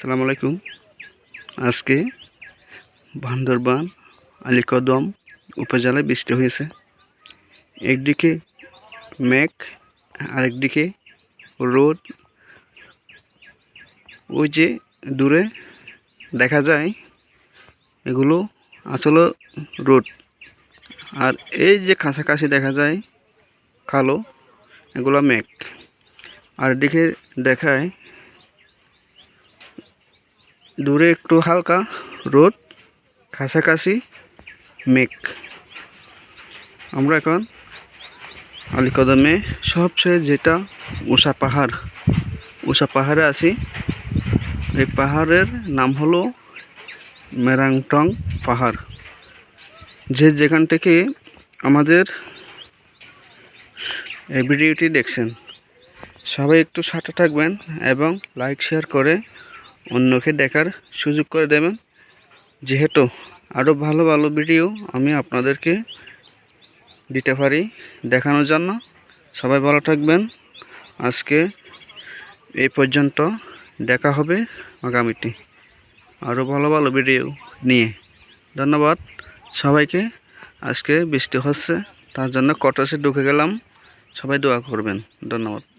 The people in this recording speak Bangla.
আসসালামু আলাইকুম। আজকে বান্দরবান আলীকদম উপজেলায় বৃষ্টি হয়েছে। একদিকে মেঘ, আরেকদিকে রোদ। ওই যে দূরে দেখা যায় এগুলো আসলে রোদ, আর এই যে কাছাকাছি দেখা যায় কালো, এগুলো মেঘ। আর দিকে দেখায় দূরে একটু হালকা রোদ, কাছাকাছি মেঘ। আমরা এখন আলীকদমে সবচেয়ে যেটা উষা পাহাড়ে আছি। এই পাহাড়ের নাম হলো মেরাংটং পাহাড়। যেখান থেকে আমাদের এই ভিডিওটি দেখছেন, সবাই একটু সাথে থাকবেন এবং লাইক শেয়ার করে অন্যকে দেখার সুযোগ করে দেবেন, যেহেতু আরও ভালো ভালো ভিডিও আমি আপনাদেরকে দিতে পারি দেখানোর জন্য। সবাই ভালো থাকবেন। আজকে এই পর্যন্ত, দেখা হবে আগামীতে আরও ভালো ভালো ভিডিও নিয়ে। ধন্যবাদ সবাইকে। আজকে বৃষ্টি হচ্ছে, তার জন্য কটাসে ঢুকে গেলাম। সবাই দোয়া করবেন। ধন্যবাদ।